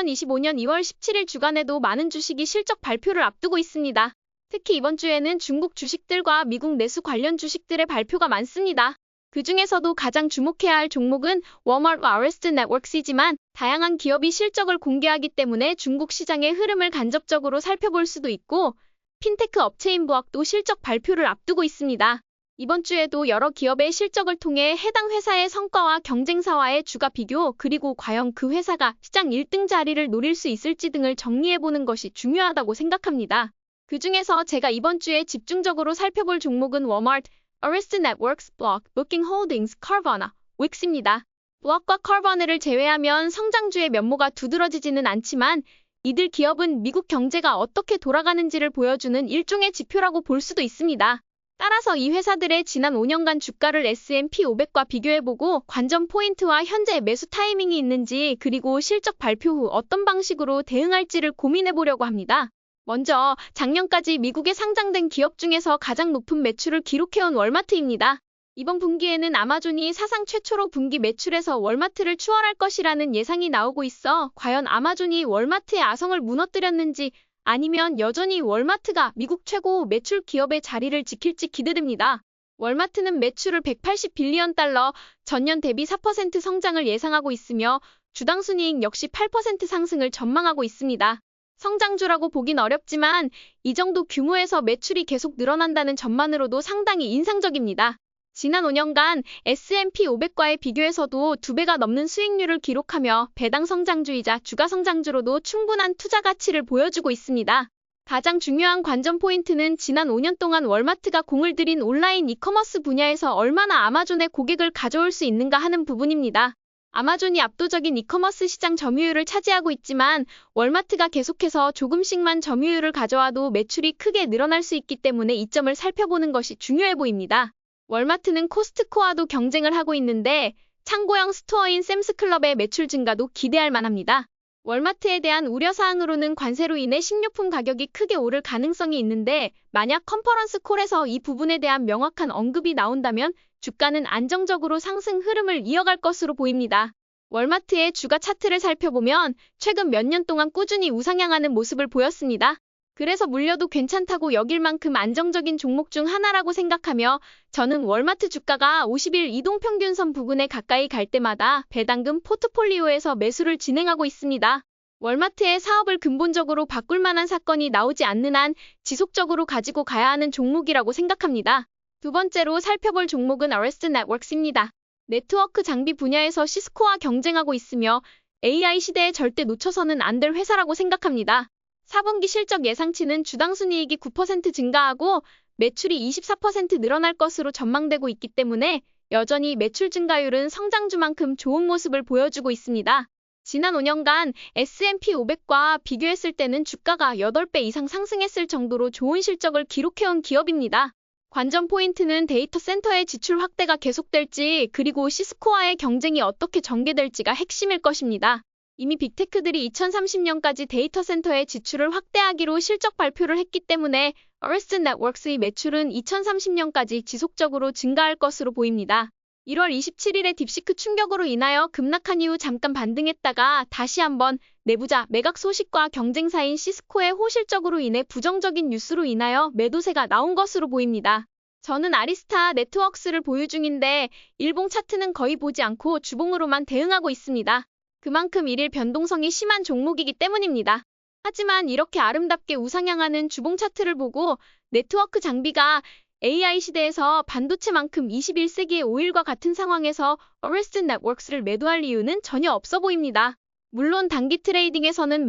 2025년 2월 17일 주간에도 많은 주식이 실적 발표를 앞두고 있습니다. 특히 이번 주에는 중국 주식들과 미국 내수 관련 주식들의 발표가 많습니다. 그 중에서도 가장 주목해야 할 종목은 월마트와 Arrested Networks이지만 다양한 기업이 실적을 공개하기 때문에 중국 시장의 흐름을 간접적으로 살펴볼 수도 있고 핀테크 업체인 부학도 실적 발표를 앞두고 있습니다. 이번 주에도 여러 기업의 실적을 통해 해당 회사의 성과와 경쟁사와의 주가 비교 그리고 과연 그 회사가 시장 1등 자리를 노릴 수 있을지 등을 정리해보는 것이 중요하다고 생각합니다. 그 중에서 제가 이번 주에 집중적으로 살펴볼 종목은 월마트, Arrested Networks, Block, Booking Holdings, Carvana, Wix입니다. Block과 Carvana를 제외하면 성장주의 면모가 두드러지지는 않지만 이들 기업은 미국 경제가 어떻게 돌아가는지를 보여주는 일종의 지표라고 볼 수도 있습니다. 따라서 이 회사들의 지난 5년간 주가를 S&P 500과 비교해보고 관전 포인트와 현재 매수 타이밍이 있는지 그리고 실적 발표 후 어떤 방식으로 대응할지를 고민해보려고 합니다. 먼저 작년까지 미국에 상장된 기업 중에서 가장 높은 매출을 기록해온 월마트입니다. 이번 분기에는 아마존이 사상 최초로 분기 매출에서 월마트를 추월할 것이라는 예상이 나오고 있어 과연 아마존이 월마트의 아성을 무너뜨렸는지 아니면 여전히 월마트가 미국 최고 매출 기업의 자리를 지킬지 기대됩니다. 월마트는 매출을 180빌리언 달러, 전년 대비 4% 성장을 예상하고 있으며 주당 순이익 역시 8% 상승을 전망하고 있습니다. 성장주라고 보긴 어렵지만 이 정도 규모에서 매출이 계속 늘어난다는 점만으로도 상당히 인상적입니다. 지난 5년간 S&P 500과의 비교에서도 2배가 넘는 수익률을 기록하며 배당 성장주이자 주가 성장주로도 충분한 투자 가치를 보여주고 있습니다. 가장 중요한 관전 포인트는 지난 5년 동안 월마트가 공을 들인 온라인 이커머스 분야에서 얼마나 아마존의 고객을 가져올 수 있는가 하는 부분입니다. 아마존이 압도적인 이커머스 시장 점유율을 차지하고 있지만 월마트가 계속해서 조금씩만 점유율을 가져와도 매출이 크게 늘어날 수 있기 때문에 이 점을 살펴보는 것이 중요해 보입니다. 월마트는 코스트코와도 경쟁을 하고 있는데 창고형 스토어인 샘스클럽의 매출 증가도 기대할 만합니다. 월마트에 대한 우려사항으로는 관세로 인해 식료품 가격이 크게 오를 가능성이 있는데 만약 컨퍼런스 콜에서 이 부분에 대한 명확한 언급이 나온다면 주가는 안정적으로 상승 흐름을 이어갈 것으로 보입니다. 월마트의 주가 차트를 살펴보면 최근 몇 년 동안 꾸준히 우상향하는 모습을 보였습니다. 그래서 물려도 괜찮다고 여길 만큼 안정적인 종목 중 하나라고 생각하며 저는 월마트 주가가 50일 이동평균선 부근에 가까이 갈 때마다 배당금 포트폴리오에서 매수를 진행하고 있습니다. 월마트의 사업을 근본적으로 바꿀 만한 사건이 나오지 않는 한 지속적으로 가지고 가야 하는 종목이라고 생각합니다. 두 번째로 살펴볼 종목은 Arrested Networks입니다. 네트워크 장비 분야에서 시스코와 경쟁하고 있으며 AI 시대에 절대 놓쳐서는 안 될 회사라고 생각합니다. 4분기 실적 예상치는 주당 순이익이 9% 증가하고 매출이 24% 늘어날 것으로 전망되고 있기 때문에 여전히 매출 증가율은 성장주만큼 좋은 모습을 보여주고 있습니다. 지난 5년간 S&P 500과 비교했을 때는 주가가 8배 이상 상승했을 정도로 좋은 실적을 기록해온 기업입니다. 관전 포인트는 데이터 센터의 지출 확대가 계속될지 그리고 시스코와의 경쟁이 어떻게 전개될지가 핵심일 것입니다. 이미 빅테크들이 2030년까지 데이터 센터의 지출을 확대하기로 실적 발표를 했기 때문에 Arrested Networks의 매출은 2030년까지 지속적으로 증가할 것으로 보입니다. 1월 27일에 딥시크 충격으로 인하여 급락한 이후 잠깐 반등했다가 다시 한번 내부자 매각 소식과 경쟁사인 시스코의 호실적으로 인해 부정적인 뉴스로 인하여 매도세가 나온 것으로 보입니다. 저는 아리스타 네트워크스를 보유 중인데 일봉 차트는 거의 보지 않고 주봉으로만 대응하고 있습니다. 그만큼 일일 변동성이 심한 종목이기 때문입니다. 하지만 이렇게 아름답게 우상향하는 주봉 차트를 보고 네트워크 장비가 AI 시대에서 반도체만큼 21세기의 오일과 같은 상황에서 Arrested Networks를 매도할 이유는 전혀 없어 보입니다. 물론 단기 트레이딩에서는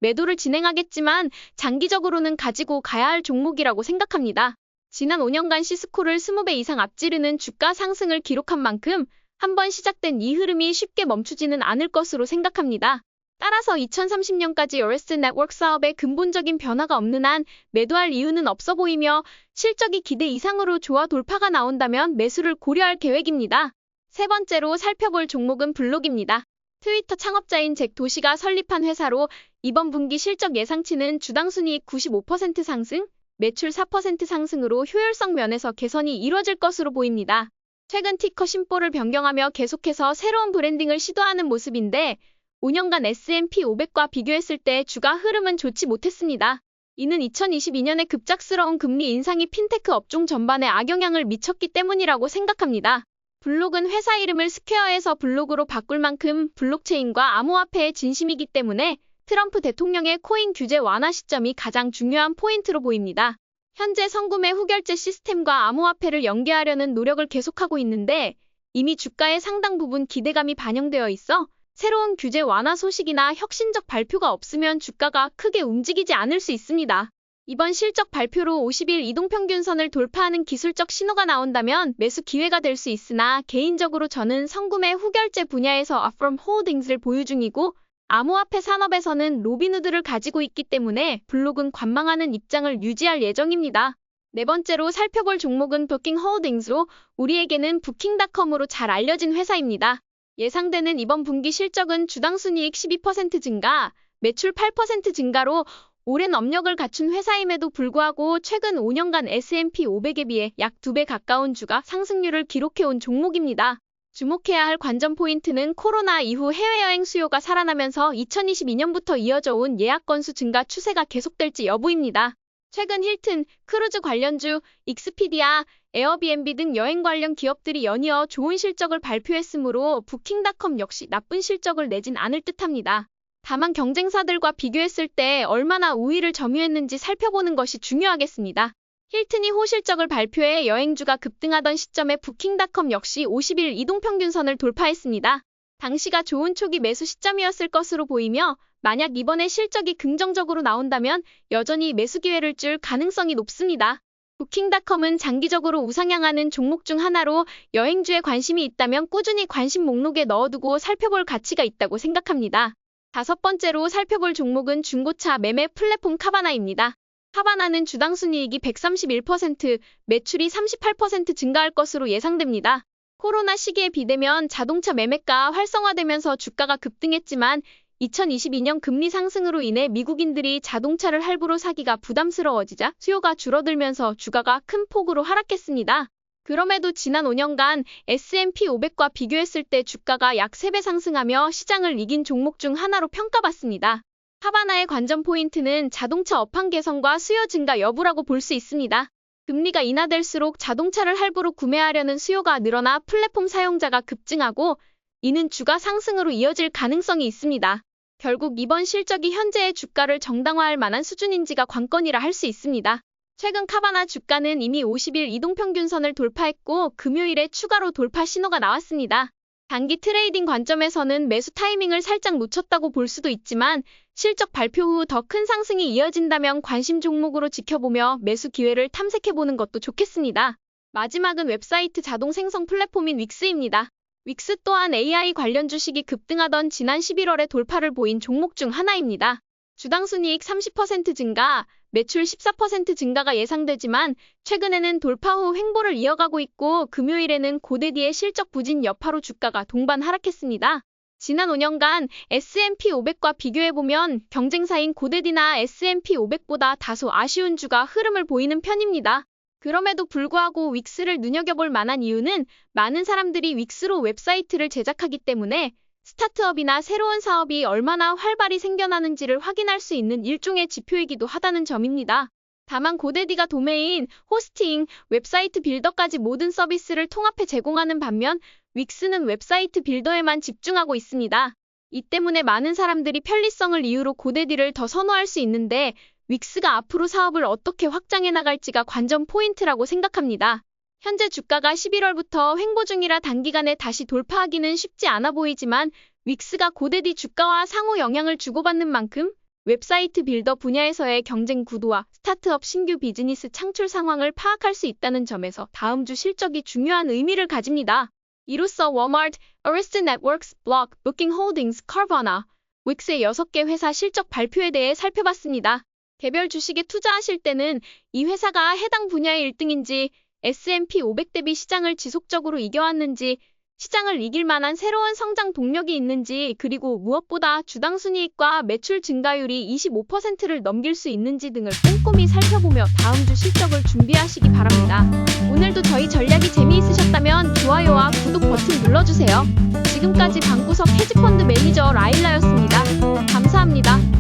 매도를 진행하겠지만 장기적으로는 가지고 가야 할 종목이라고 생각합니다. 지난 5년간 시스코를 20배 이상 앞지르는 주가 상승을 기록한 만큼 한번 시작된 이 흐름이 쉽게 멈추지는 않을 것으로 생각합니다. 따라서 2030년까지 Arrested Networks 사업에 근본적인 변화가 없는 한 매도할 이유는 없어 보이며 실적이 기대 이상으로 좋아 돌파가 나온다면 매수를 고려할 계획입니다. 세 번째로 살펴볼 종목은 블록입니다. 트위터 창업자인 잭 도시가 설립한 회사로 이번 분기 실적 예상치는 주당 순이익 95% 상승, 매출 4% 상승으로 효율성 면에서 개선이 이뤄질 것으로 보입니다. 최근 티커 심보를 변경하며 계속해서 새로운 브랜딩을 시도하는 모습인데 5년간 S&P 500과 비교했을 때 주가 흐름은 좋지 못했습니다. 이는 2022년에 급작스러운 금리 인상이 핀테크 업종 전반에 악영향을 미쳤기 때문이라고 생각합니다. 블록은 회사 이름을 스퀘어에서 블록으로 바꿀 만큼 블록체인과 암호화폐의 진심이기 때문에 트럼프 대통령의 코인 규제 완화 시점이 가장 중요한 포인트로 보입니다. 현재 선구매 후결제 시스템과 암호화폐를 연계하려는 노력을 계속하고 있는데 이미 주가의 상당 부분 기대감이 반영되어 있어 새로운 규제 완화 소식이나 혁신적 발표가 없으면 주가가 크게 움직이지 않을 수 있습니다. 이번 실적 발표로 50일 이동평균선을 돌파하는 기술적 신호가 나온다면 매수 기회가 될 수 있으나 개인적으로 저는 선구매 후결제 분야에서 Affirm Holdings를 보유 중이고 암호화폐 산업에서는 로빈후드를 가지고 있기 때문에 블록은 관망하는 입장을 유지할 예정입니다. 네 번째로 살펴볼 종목은 부킹 홀딩스로 우리에게는 부킹닷컴으로 잘 알려진 회사입니다. 예상되는 이번 분기 실적은 주당 순이익 12% 증가, 매출 8% 증가로 오랜 업력을 갖춘 회사임에도 불구하고 최근 5년간 S&P 500에 비해 약 2배 가까운 주가 상승률을 기록해온 종목입니다. 주목해야 할 관전 포인트는 코로나 이후 해외여행 수요가 살아나면서 2022년부터 이어져 온 예약 건수 증가 추세가 계속될지 여부입니다. 최근 힐튼, 크루즈 관련주, 익스피디아, 에어비앤비 등 여행 관련 기업들이 연이어 좋은 실적을 발표했으므로 부킹닷컴 역시 나쁜 실적을 내진 않을 듯합니다. 다만 경쟁사들과 비교했을 때 얼마나 우위를 점유했는지 살펴보는 것이 중요하겠습니다. 힐튼이 호실적을 발표해 여행주가 급등하던 시점에 부킹닷컴 역시 50일 이동평균선을 돌파했습니다. 당시가 좋은 초기 매수 시점이었을 것으로 보이며 만약 이번에 실적이 긍정적으로 나온다면 여전히 매수 기회를 줄 가능성이 높습니다. 부킹닷컴은 장기적으로 우상향하는 종목 중 하나로 여행주에 관심이 있다면 꾸준히 관심 목록에 넣어두고 살펴볼 가치가 있다고 생각합니다. 다섯 번째로 살펴볼 종목은 중고차 매매 플랫폼 카바나입니다. 카바나는 주당 순이익이 131%, 매출이 38% 증가할 것으로 예상됩니다. 코로나 시기에 비대면 자동차 매매가 활성화되면서 주가가 급등했지만 2022년 금리 상승으로 인해 미국인들이 자동차를 할부로 사기가 부담스러워지자 수요가 줄어들면서 주가가 큰 폭으로 하락했습니다. 그럼에도 지난 5년간 S&P 500과 비교했을 때 주가가 약 3배 상승하며 시장을 이긴 종목 중 하나로 평가받습니다. 카바나의 관전 포인트는 자동차 업황 개선과 수요 증가 여부라고 볼 수 있습니다. 금리가 인하될수록 자동차를 할부로 구매하려는 수요가 늘어나 플랫폼 사용자가 급증하고 이는 주가 상승으로 이어질 가능성이 있습니다. 결국 이번 실적이 현재의 주가를 정당화할 만한 수준인지가 관건이라 할 수 있습니다. 최근 카바나 주가는 이미 50일 이동평균선을 돌파했고 금요일에 추가로 돌파 신호가 나왔습니다. 단기 트레이딩 관점에서는 매수 타이밍을 살짝 놓쳤다고 볼 수도 있지만 실적 발표 후 더 큰 상승이 이어진다면 관심 종목으로 지켜보며 매수 기회를 탐색해보는 것도 좋겠습니다. 마지막은 웹사이트 자동 생성 플랫폼인 윅스입니다. 윅스 또한 AI 관련 주식이 급등하던 지난 11월에 돌파를 보인 종목 중 하나입니다. 주당 순이익 30% 증가, 매출 14% 증가가 예상되지만 최근에는 돌파 후 횡보를 이어가고 있고 금요일에는 고데디의 실적 부진 여파로 주가가 동반 하락했습니다. 지난 5년간 S&P 500과 비교해보면 경쟁사인 고데디나 S&P 500보다 다소 아쉬운 주가 흐름을 보이는 편입니다. 그럼에도 불구하고 윅스를 눈여겨볼 만한 이유는 많은 사람들이 윅스로 웹사이트를 제작하기 때문에 스타트업이나 새로운 사업이 얼마나 활발히 생겨나는지를 확인할 수 있는 일종의 지표이기도 하다는 점입니다. 다만 고데디가 도메인, 호스팅, 웹사이트 빌더까지 모든 서비스를 통합해 제공하는 반면 윅스는 웹사이트 빌더에만 집중하고 있습니다. 이 때문에 많은 사람들이 편리성을 이유로 고데디를 더 선호할 수 있는데 윅스가 앞으로 사업을 어떻게 확장해 나갈지가 관전 포인트라고 생각합니다. 현재 주가가 11월부터 횡보 중이라 단기간에 다시 돌파하기는 쉽지 않아 보이지만 윅스가 고데디 주가와 상호 영향을 주고받는 만큼 웹사이트 빌더 분야에서의 경쟁 구도와 스타트업 신규 비즈니스 창출 상황을 파악할 수 있다는 점에서 다음 주 실적이 중요한 의미를 가집니다. 이로써 워마트, 어레스트 네트워크스, 블록, 부킹 홀딩스, 카바나, 윅스의 6개 회사 실적 발표에 대해 살펴봤습니다. 개별 주식에 투자하실 때는 이 회사가 해당 분야의 1등인지 S&P 500 대비 시장을 지속적으로 이겨왔는지 시장을 이길 만한 새로운 성장 동력이 있는지 그리고 무엇보다 주당 순이익과 매출 증가율이 25%를 넘길 수 있는지 등을 꼼꼼히 살펴보며 다음 주 실적을 준비하시기 바랍니다. 오늘도 저희 전략이 재미있으셨다면 좋아요와 구독 버튼 눌러주세요. 지금 지금까지 방구석 헤지펀드 매니저 라일라였습니다. 감사합니다.